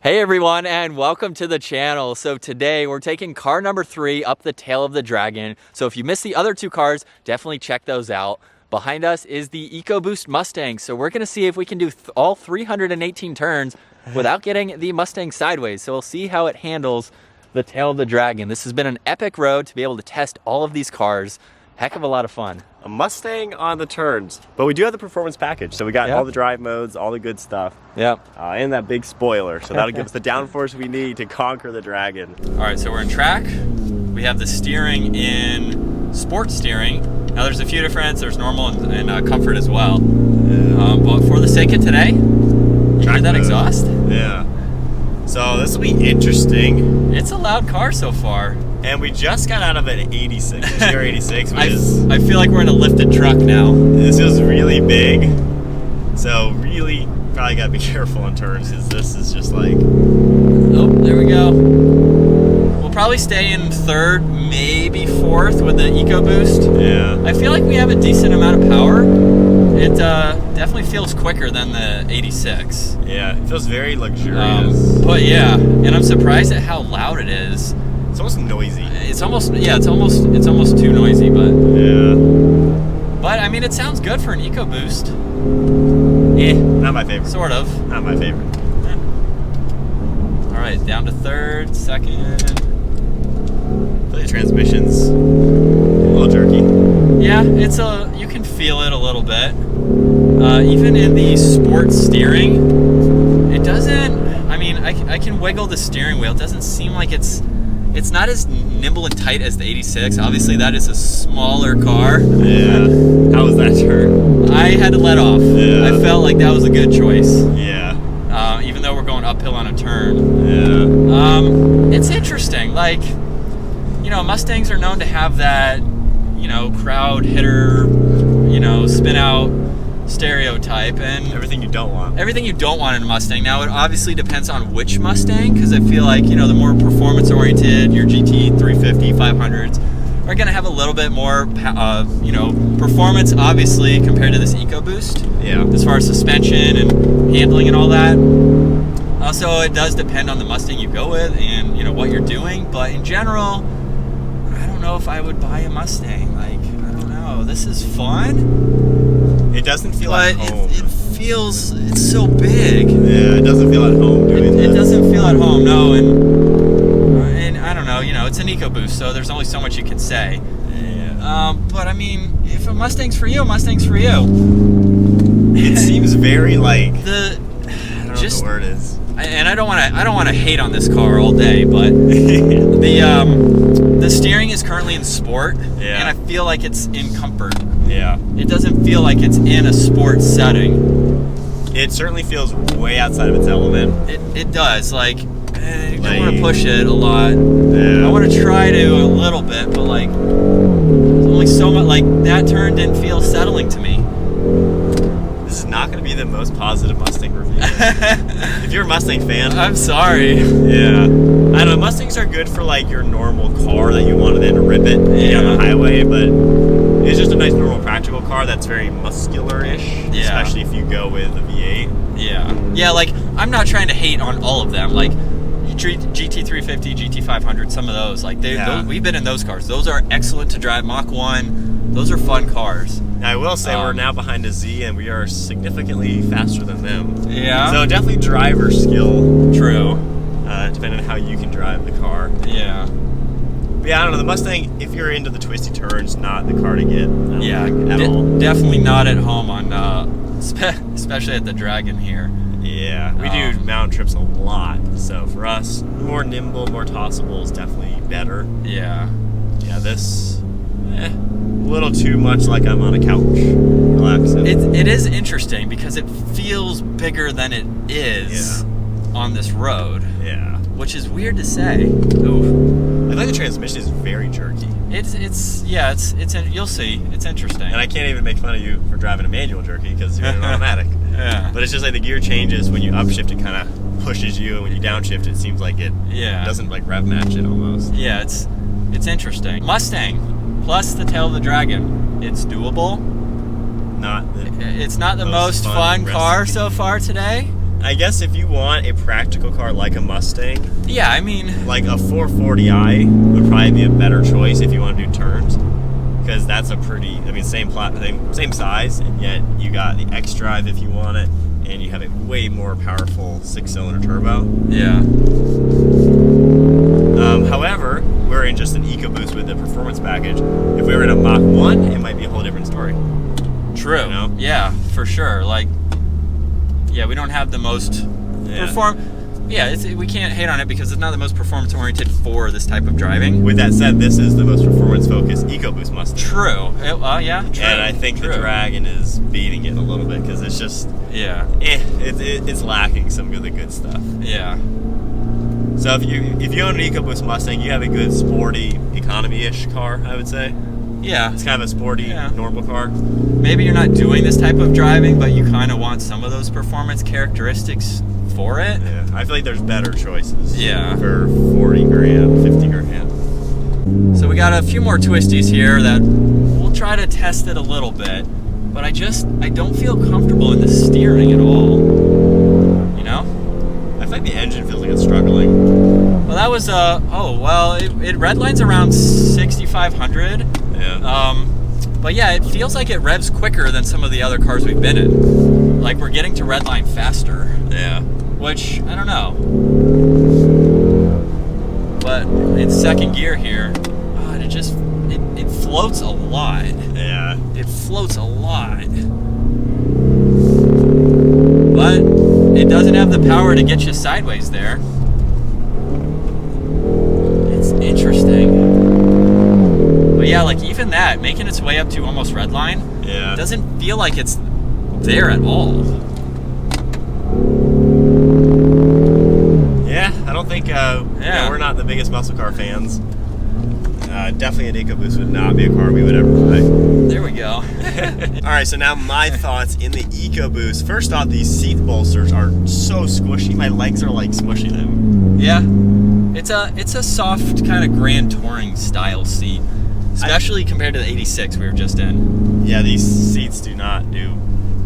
Hey everyone, and welcome to the channel. So today we're taking car number 3 up the tail of the dragon. So if you missed the other 2 cars, definitely check those out. Behind us is the EcoBoost Mustang. So we're gonna see if we can do all 318 turns without getting the Mustang sideways. So we'll see how it handles the tail of the dragon. This has been an epic road to be able to test all of these cars. Heck of a lot of fun. A Mustang on the turns, but we do have the performance package, so we got all the drive modes, all the good stuff. Yep. And that big spoiler, so that'll give us the downforce we need to conquer the dragon. All right, so we're in track. We have the steering in sport steering. Now there's a few different, there's normal and comfort as well. But for the sake of today, you hear that exhaust? Yeah. So this will be interesting. It's a loud car so far. And we just got out of an 86, GR86, which I feel like we're in a lifted truck now. This feels really big. So really, probably gotta be careful on turns, because this is just like... Oh, there we go. We'll probably stay in 3rd, maybe 4th with the EcoBoost. Yeah. I feel like we have a decent amount of power. It definitely feels quicker than the 86. Yeah, it feels very luxurious. But yeah, and I'm surprised at how loud it is. It's almost noisy. It's almost too noisy, but yeah. But I mean, it sounds good for an EcoBoost. Not my favorite. Sort of. Not my favorite. All right, down to 3rd, 2nd. The transmission's a little jerky. Yeah, you can feel it a little bit. Even in the sport steering, it doesn't. I mean, I can wiggle the steering wheel. It doesn't seem like it's not as nimble and tight as the 86. Obviously, that is a smaller car. Yeah. How was that turn? I had to let off. Yeah. I felt like that was a good choice. Yeah. Even though we're going uphill on a turn. Yeah. It's interesting. Like, you know, Mustangs are known to have that, you know, crowd hitter, you know, spin out stereotype, and everything you don't want. Everything you don't want in a Mustang. Now, it obviously depends on which Mustang, because I feel like, you know, the more performance-oriented, your GT350, 500s, are going to have a little bit more, you know, performance, obviously, compared to this EcoBoost. Yeah. As far as suspension and handling and all that. Also, it does depend on the Mustang you go with and, you know, what you're doing. But in general, I don't know if I would buy a Mustang. Like, I don't know. This is fun. It doesn't feel at home. It feels, it's so big. Yeah, it doesn't feel at home doing this. It doesn't feel at home, no. And I don't know, you know, it's an EcoBoost, so there's only so much you can say. Yeah. But I mean, if a Mustang's for you, a Mustang's for you. It seems very like I don't know what the word is. And I don't want to hate on this car all day, but the steering is currently in sport, yeah. And I feel like it's in comfort. Yeah. It doesn't feel like it's in a sports setting. It certainly feels way outside of its element. It does. Like, you don't want to push it a lot. Yeah. I want to try to a little bit, but like, there's only so much. Like, that turn didn't feel settling to me. This is not going to be the most positive Mustang review. If you're a Mustang fan, I'm sorry. Yeah. I don't know, Mustangs are good for like your normal car that you want to then rip it on the highway, but it's just a nice normal practical car that's very muscular-ish, especially if you go with a V8. Yeah. Yeah, like, I'm not trying to hate on all of them. Like, GT350, GT500, some of those, like, those, we've been in those cars. Those are excellent to drive. Mach 1, those are fun cars. I will say we're now behind a Z, and we are significantly faster than them. Yeah. So definitely driver skill. True. Depending on how you can drive the car. Yeah. But yeah, I don't know. The Mustang, if you're into the twisty turns, not the car to get. At all. Definitely not at home on, especially at the Dragon here. Yeah, we do mountain trips a lot. So for us, more nimble, more tossable is definitely better. Yeah. Yeah, this, a little too much like I'm on a couch, relaxing. It is interesting because it feels bigger than it is on this road. Yeah. Which is weird to say. Ooh. I think the transmission is very jerky. You'll see. It's interesting. And I can't even make fun of you for driving a manual jerky because you're in an automatic. Yeah. But it's just like the gear changes when you upshift, it kind of pushes you, and when you downshift, it seems like it doesn't like rev match it almost. Yeah, it's interesting. Mustang plus the tail of the Dragon. It's doable. It's not the most fun car so far today. I guess if you want a practical car like a Mustang, Yeah, I mean, like a 440i would probably be a better choice if you want to do turns, because that's a pretty, I mean, same size, and yet you got the X-Drive if you want it, and you have a way more powerful 6-cylinder turbo. yeah. However, we're in just an EcoBoost with the performance package. If we were in a Mach 1, it might be a whole different story. True. You know? Yeah, for sure. Like, yeah, we don't have the most we can't hate on it because it's not the most performance oriented for this type of driving. With that said, this is the most performance focused EcoBoost Mustang. True. Yeah. True. And I think the Dragon is beating it a little bit because it's just it's lacking some of the good stuff. Yeah. So if you own an EcoBoost Mustang, you have a good sporty economy-ish car, I would say. Yeah. It's kind of a sporty normal car. Maybe you're not doing this type of driving, but you kind of want some of those performance characteristics for it. Yeah. I feel like there's better choices. Yeah. For 40 grand, 50 grand. So we got a few more twisties here that we'll try to test it a little bit, but I don't feel comfortable in the steering at all. You know? I feel like the engine feels like it's struggling. Well, that was it redlines around 6,500. Yeah. But yeah, it feels like it revs quicker than some of the other cars we've been in. Like we're getting to redline faster. Yeah. Which I don't know. But in second gear here, it floats a lot. Yeah. It floats a lot. But it doesn't have the power to get you sideways there. It's interesting. But yeah, like even that, making its way up to almost redline, doesn't feel like it's there at all. Yeah, I don't think, we're not the biggest muscle car fans. Definitely an EcoBoost would not be a car we would ever buy. There we go. All right, so now my thoughts in the EcoBoost. First off, these seat bolsters are so squishy. My legs are like smushing them. Yeah, it's a soft kind of Grand Touring style seat, especially compared to the 86 we were just in. Yeah, these seats do not do.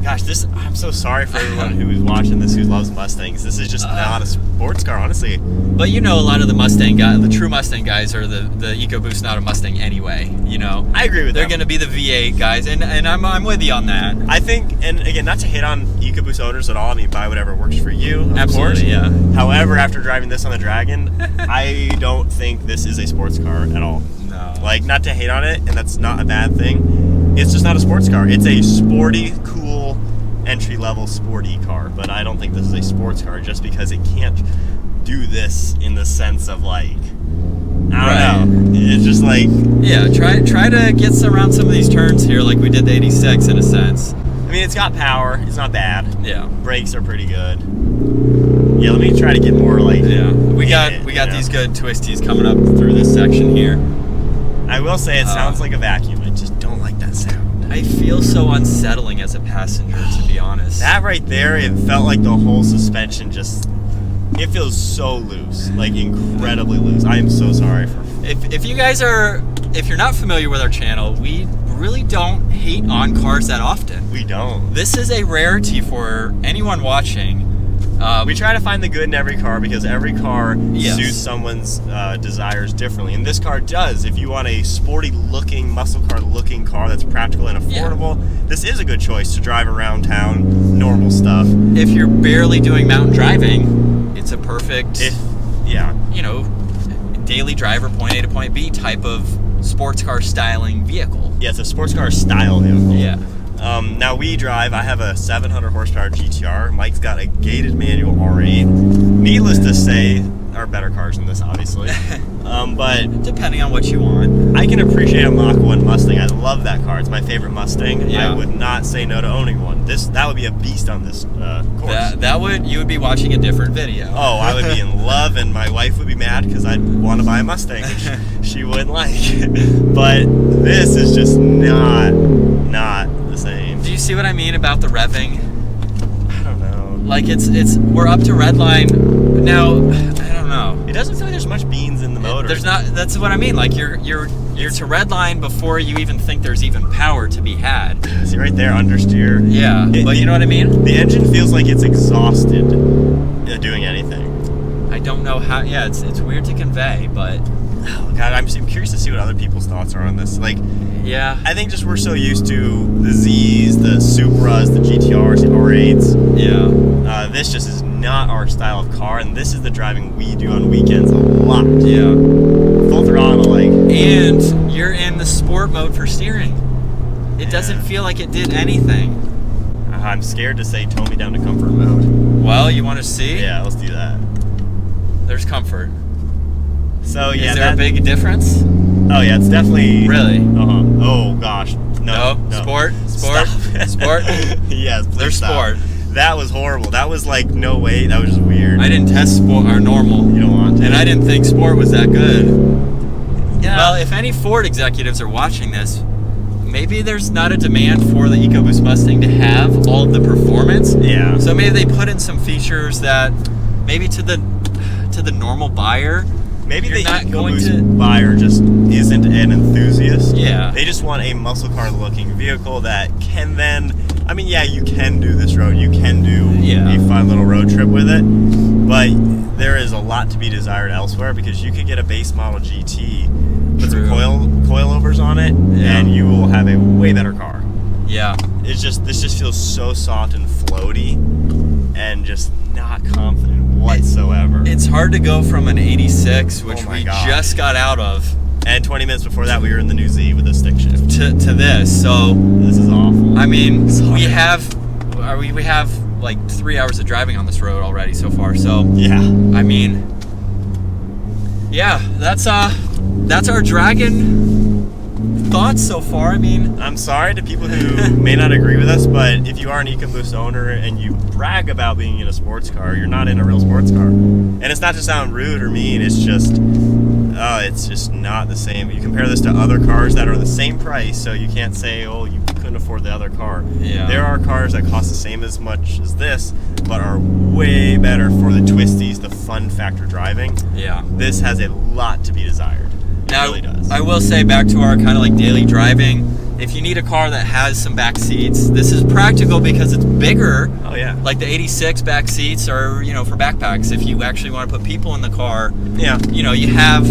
Gosh, I'm so sorry for everyone who is watching this who loves Mustangs. This is just not a sports car, honestly. But you know, a lot of the Mustang guys, the true Mustang guys, are the EcoBoost, not a Mustang anyway. You know, I agree with that. They're going to be the V8 guys, and I'm with you on that. I think, and again, not to hit on EcoBoost owners at all. I mean, buy whatever works for you, of Absolutely, course. yeah. However, after driving this on the Dragon, I don't think this is a sports car at all. No. Like, not to hate on it, and that's not a bad thing. It's just not a sports car. It's a sporty, cool, entry-level sporty car, but I don't think this is a sports car just because it can't do this in the sense of like, I don't know. It's just like, yeah, try to get around some of these turns here like we did the 86 in a sense. I mean, it's got power. It's not bad. Yeah. Brakes are pretty good. Yeah, let me try to get more like. Yeah. We got these good twisties coming up through this section here. I will say it sounds like a vacuum. I just don't like that sound. I feel so unsettling as a passenger, to be honest. That right there, it felt like the whole suspension it feels so loose, like incredibly loose. I am so sorry for. If you're not familiar with our channel, we really don't hate on cars that often. We don't. This is a rarity for anyone watching. We try to find the good in every car because every car suits someone's desires differently. And this car does. If you want a sporty looking, muscle car looking car that's practical and affordable, this is a good choice to drive around town, normal stuff. If you're barely doing mountain driving, it's a perfect, daily driver, point A to point B type of sports car styling vehicle. Yeah, it's a sports car style vehicle. Yeah. Now I have a 700 horsepower GTR. Mike's got a gated manual R8. Needless to say, are better cars than this, obviously. But depending on what you want. I can appreciate a Mach 1 Mustang. I love that car. It's my favorite Mustang. Yeah. I would not say no to owning one. That would be a beast on this course. You would be watching a different video. Oh, I would be in love, and my wife would be mad because I'd want to buy a Mustang, which she wouldn't like. But this is just not the same. Do you see what I mean about the revving? I don't know. Like we're up to redline now. I don't know. It doesn't feel like there's much beans in the motor. There's not. That's what I mean. Like you're to redline before you even think there's even power to be had. See right there, understeer. Yeah, but you know what I mean. The engine feels like it's exhausted. doing anything. I don't know how. Yeah, it's weird to convey, but Oh God, I'm curious to see what other people's thoughts are on this. Like, yeah, I think just we're so used to the Zs, the Supras, the GTRs, the R8s. yeah, This just is not our style of car, and this is the driving we do on weekends a lot. yeah. Full throttle, like. And you're in the sport mode for steering. It doesn't feel like it did anything. I'm scared to say tone me down to comfort mode. Well, you want to see? Yeah, let's do that. There's comfort. So yeah, Is there a big difference? Oh yeah, it's definitely. Really? Oh gosh, no. Sport. Stop. Sport. Yes, please There's stop. sport. That was horrible. That was like no way. That was just weird. I didn't test sport or normal. You don't want to. And I didn't think sport was that good. Yeah. Well, if any Ford executives are watching this, maybe there's not a demand for the EcoBoost Mustang to have all of the performance. Yeah. So maybe they put in some features that maybe to the normal buyer. Maybe You're the not going EcoBoost to- buyer just isn't an enthusiast. Yeah. They just want a muscle car looking vehicle that can then, I mean, yeah, you can do this road. You can do a fun little road trip with it. But there is a lot to be desired elsewhere because you could get a base model GT, put some coilovers on it, and you will have a way better car. Yeah. This just feels so soft and floaty and just not confident whatsoever. It's hard to go from an 86, which we gosh. just got out of, And 20 minutes before that, we were in the new Z with a stick shift. to this. So This is awful. I mean, Sorry. we have like 3 hours of driving on this road already so far. So Yeah. I mean, yeah, that's our Dragon thoughts so far. I mean, I'm sorry to people who may not agree with us, but if you are an EcoBoost owner and you brag about being in a sports car, you're not in a real sports car. And it's not to sound rude or mean, it's just not the same. You compare this to other cars that are the same price, so you can't say, oh, you couldn't afford the other car. Yeah. There are cars that cost the same as much as this, but are way better for the twisties, the fun factor driving. yeah. This has a lot to be desired. It Now, really does. I will say, back to our kind of like daily driving, if you need a car that has some back seats, this is practical because it's bigger. Oh yeah. Like the 86 back seats are, for backpacks. If you actually want to put people in the car, Yeah. you have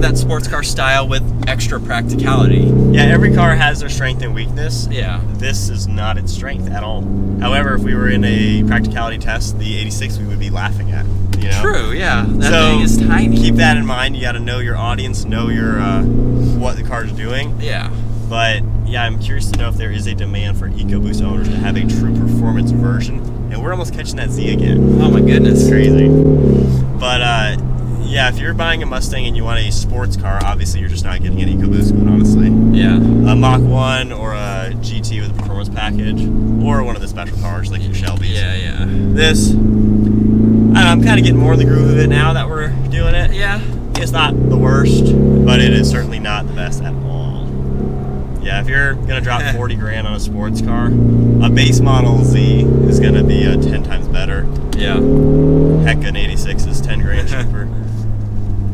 that sports car style with extra practicality. Yeah, every car has their strength and weakness. Yeah. This is not its strength at all. However, if we were in a practicality test, the 86 we would be laughing at. True, yeah. That So, thing is tiny. Keep that in mind. You got to know your audience, know your what the car's doing. Yeah. But yeah, I'm curious to know if there is a demand for EcoBoost owners to have a true performance version. And we're almost catching that Z again. Oh my goodness. It's crazy. But yeah, if you're buying a Mustang and you want a sports car, obviously you're just not getting an EcoBoost one, honestly. Yeah. A Mach 1 or a GT with a performance package, or one of the special cars like your Shelbys. Yeah. This, I don't know, I'm kind of getting more in the groove of it now that we're doing it. Yeah. It's not the worst, but it is certainly not the best at all. Yeah, if you're gonna drop 40 grand on a sports car, a base model Z is gonna be 10 times better. Yeah. Heck, an 86 is 10 grand cheaper.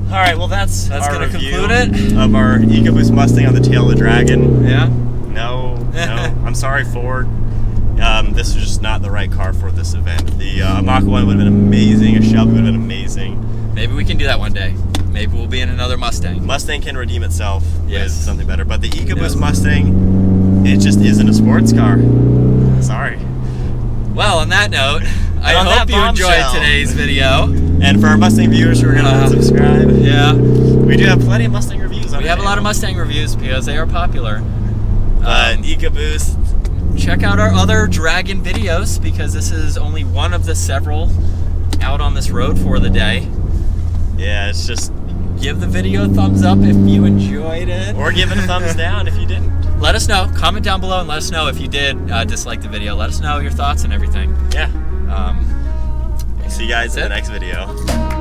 All right, well that's our gonna review conclude it. of our EcoBoost Mustang on the tail of the Dragon. Yeah. No, I'm sorry, Ford. This is just not the right car for this event. The Mach 1 would have been amazing. A Shelby would have been amazing. Maybe we can do that one day. Maybe we'll be in another Mustang. Mustang can redeem itself Yes. with something better, but the EcoBoost Yes. Mustang, it just isn't a sports car. Sorry. Well, on that note, I on hope that you enjoyed bombshell. today's video. And for our Mustang viewers who are gonna unsubscribe, Yeah. we do have plenty of Mustang reviews on We our have a lot of channel. Mustang reviews because they are popular. But EcoBoost, Check out our other Dragon videos because this is only one of the several out on this road for the day. yeah, it's just, Give the video a thumbs up if you enjoyed it. or give it a thumbs down if you didn't. Let us know. Comment down below and let us know if you did dislike the video. Let us know your thoughts and everything. Yeah. Um, See you guys in That's the it. next video.